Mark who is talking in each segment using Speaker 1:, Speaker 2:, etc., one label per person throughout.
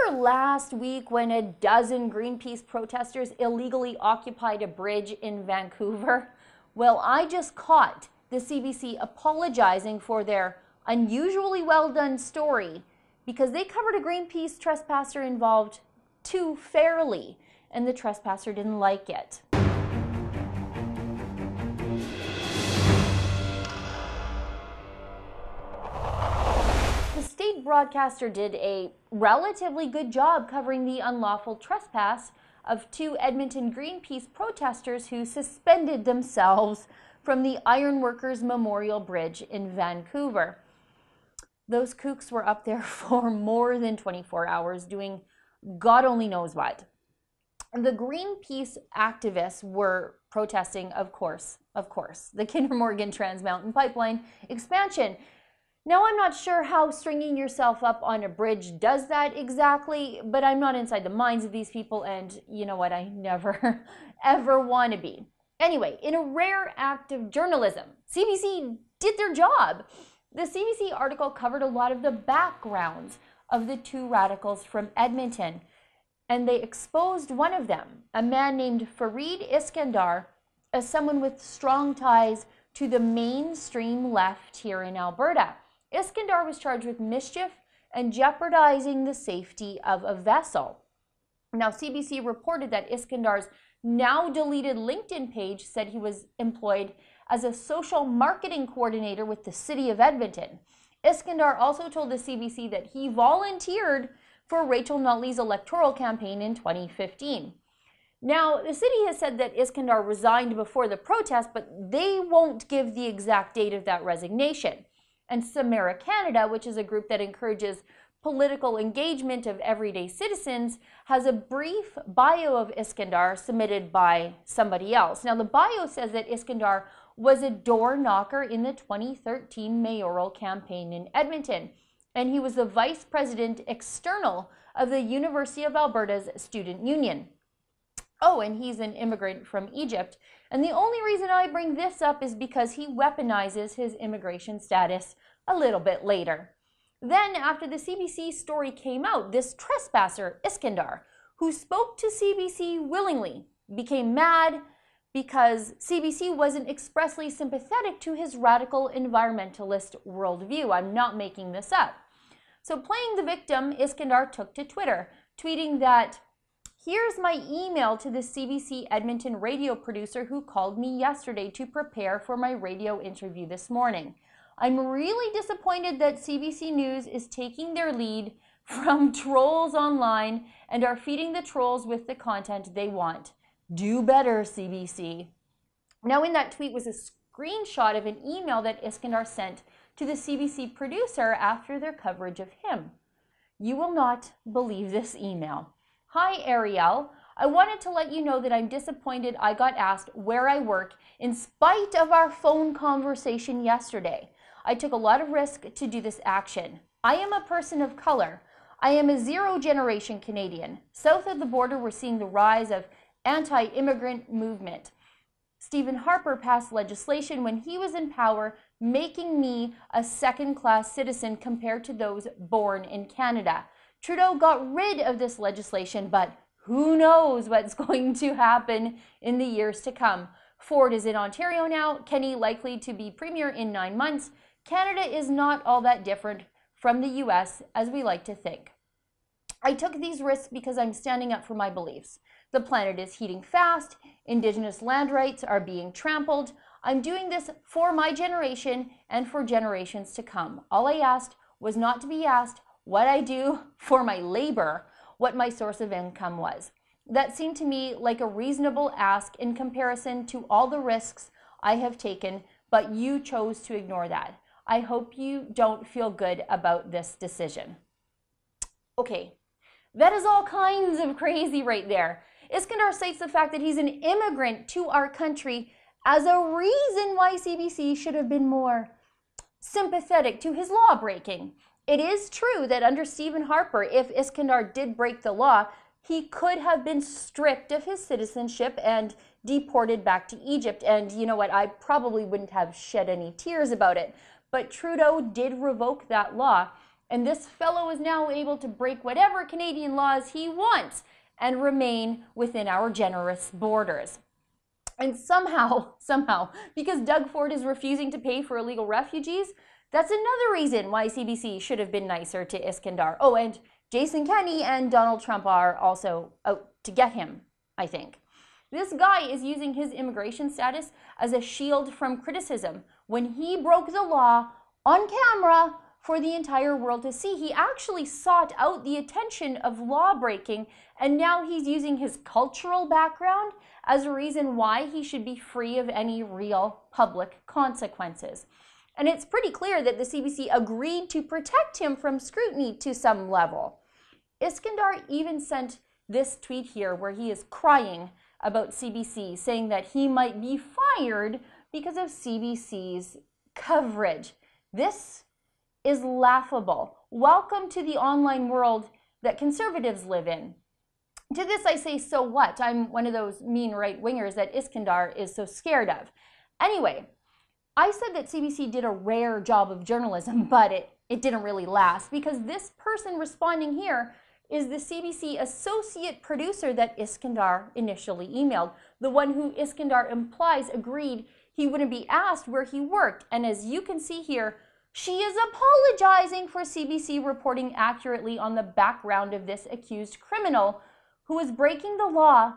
Speaker 1: Remember last week when a dozen Greenpeace protesters illegally occupied a bridge in Vancouver? Well, I just caught the CBC apologizing for their unusually well done story because they covered a Greenpeace trespasser involved too fairly, and the trespasser didn't like it. The state broadcaster did a relatively good job covering the unlawful trespass of two Edmonton Greenpeace protesters who suspended themselves from the Ironworkers Memorial Bridge in Vancouver. Those kooks were up there for more than 24 hours doing God only knows what. The Greenpeace activists were protesting, of course, the Kinder Morgan Trans Mountain Pipeline expansion. Now, I'm not sure how stringing yourself up on a bridge does that exactly, but I'm not inside the minds of these people, and you know what, I never, ever want to be. Anyway, in a rare act of journalism, CBC did their job. The CBC article covered a lot of the backgrounds of the two radicals from Edmonton, and they exposed one of them, a man named Fareed Iskandar, as someone with strong ties to the mainstream left here in Alberta. Iskandar was charged with mischief and jeopardizing the safety of a vessel. Now, CBC reported that Iskandar's now deleted LinkedIn page said he was employed as a social marketing coordinator with the city of Edmonton. Iskandar also told the CBC that he volunteered for Rachel Notley's electoral campaign in 2015. Now, the city has said that Iskandar resigned before the protest, but they won't give the exact date of that resignation. And Samara Canada, which is a group that encourages political engagement of everyday citizens, has a brief bio of Iskandar submitted by somebody else. Now, the bio says that Iskandar was a door knocker in the 2013 mayoral campaign in Edmonton, and he was the vice president external of the University of Alberta's student union. Oh, and he's an immigrant from Egypt. And the only reason I bring this up is because he weaponizes his immigration status a little bit later. Then, after the CBC story came out, this trespasser, Iskandar, who spoke to CBC willingly, became mad because CBC wasn't expressly sympathetic to his radical environmentalist worldview. I'm not making this up. So, playing the victim, Iskandar took to Twitter, tweeting that, "Here's my email to the CBC Edmonton radio producer who called me yesterday to prepare for my radio interview this morning. I'm really disappointed that CBC News is taking their lead from trolls online and are feeding the trolls with the content they want. Do better, CBC." Now, in that tweet was a screenshot of an email that Iskandar sent to the CBC producer after their coverage of him. You will not believe this email. "Hi, Ariel. I wanted to let you know that I'm disappointed I got asked where I work in spite of our phone conversation yesterday. I took a lot of risk to do this action. I am a person of color. I am a zero-generation Canadian. South of the border, we're seeing the rise of anti-immigrant movement. Stephen Harper passed legislation when he was in power, making me a second-class citizen compared to those born in Canada. Trudeau got rid of this legislation, but who knows what's going to happen in the years to come. Ford is in Ontario now, Kenney likely to be premier in 9 months. Canada is not all that different from the US as we like to think. I took these risks because I'm standing up for my beliefs. The planet is heating fast, Indigenous land rights are being trampled. I'm doing this for my generation and for generations to come. All I asked was not to be asked what I do for my labor, what my source of income was. That seemed to me like a reasonable ask in comparison to all the risks I have taken, but you chose to ignore that. I hope you don't feel good about this decision." Okay, that is all kinds of crazy right there. Iskandar cites the fact that he's an immigrant to our country as a reason why CBC should have been more sympathetic to his law breaking. It is true that under Stephen Harper, if Iskandar did break the law, he could have been stripped of his citizenship and deported back to Egypt. And you know what? I probably wouldn't have shed any tears about it. But Trudeau did revoke that law. And this fellow is now able to break whatever Canadian laws he wants and remain within our generous borders. And somehow, because Doug Ford is refusing to pay for illegal refugees, that's another reason why CBC should have been nicer to Iskandar. Oh, and Jason Kenney and Donald Trump are also out to get him, I think. This guy is using his immigration status as a shield from criticism. When he broke the law on camera for the entire world to see, he actually sought out the attention of law breaking, and now he's using his cultural background as a reason why he should be free of any real public consequences. And it's pretty clear that the CBC agreed to protect him from scrutiny to some level. Iskandar even sent this tweet here where he is crying about CBC, saying that he might be fired because of CBC's coverage. This is laughable. Welcome to the online world that conservatives live in. To this I say, so what? I'm one of those mean right-wingers that Iskandar is so scared of. Anyway, I said that CBC did a rare job of journalism, but it didn't really last, because this person responding here is the CBC associate producer that Iskandar initially emailed, the one who Iskandar implies agreed he wouldn't be asked where he worked. And as you can see here, she is apologizing for CBC reporting accurately on the background of this accused criminal who is breaking the law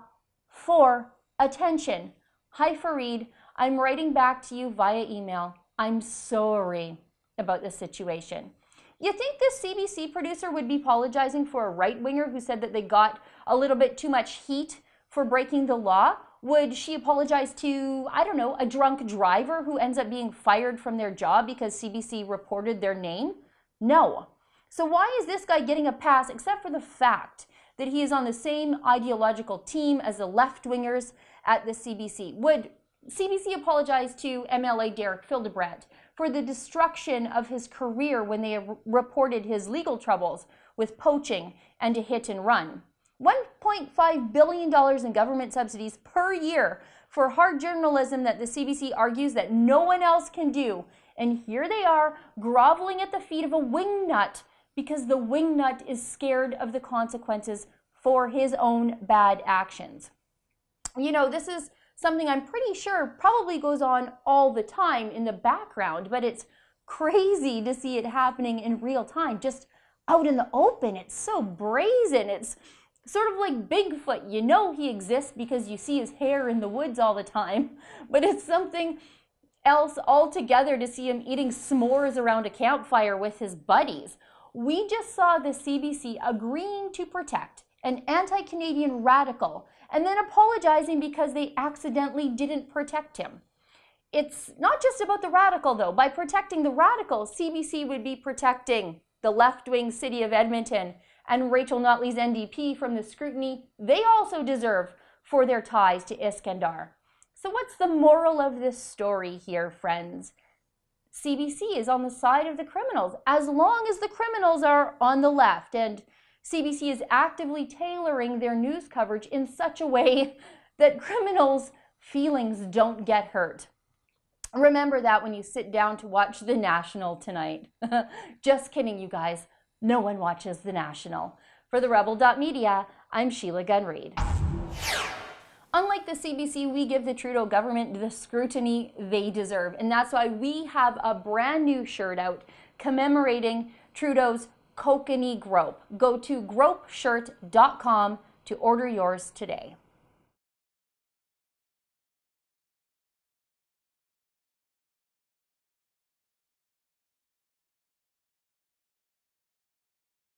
Speaker 1: for attention. Hi, Fareed. I'm writing back to you via email. I'm sorry about the situation. You think this CBC producer would be apologizing for a right-winger who said that they got a little bit too much heat for breaking the law? Would she apologize to, I don't know, a drunk driver who ends up being fired from their job because CBC reported their name? No. So why is this guy getting a pass except for the fact that he is on the same ideological team as the left-wingers at the CBC? Would CBC apologized to MLA Derek Fildebrandt for the destruction of his career when they reported his legal troubles with poaching and a hit and run. $1.5 billion in government subsidies per year for hard journalism that the CBC argues that no one else can do. And here they are groveling at the feet of a wingnut because the wingnut is scared of the consequences for his own bad actions. You know, this is something I'm pretty sure probably goes on all the time in the background, but it's crazy to see it happening in real time, just out in the open. It's so brazen. It's sort of like Bigfoot. You know he exists because you see his hair in the woods all the time, but it's something else altogether to see him eating s'mores around a campfire with his buddies. We just saw the CBC agreeing to protect an anti-Canadian radical and then apologizing because they accidentally didn't protect him. It's not just about the radical, though. By protecting the radical, CBC would be protecting the left-wing city of Edmonton and Rachel Notley's NDP from the scrutiny they also deserve for their ties to Iskandar. So what's the moral of this story here, friends? CBC is on the side of the criminals, as long as the criminals are on the left, and CBC is actively tailoring their news coverage in such a way that criminals' feelings don't get hurt. Remember that when you sit down to watch The National tonight. Just kidding, you guys. No one watches The National. For the Rebel.Media, I'm Sheila Gunn Reid. Unlike the CBC, we give the Trudeau government the scrutiny they deserve. And that's why we have a brand new shirt out commemorating Trudeau's kokanee grope. Go to gropeshirt.com to order yours today.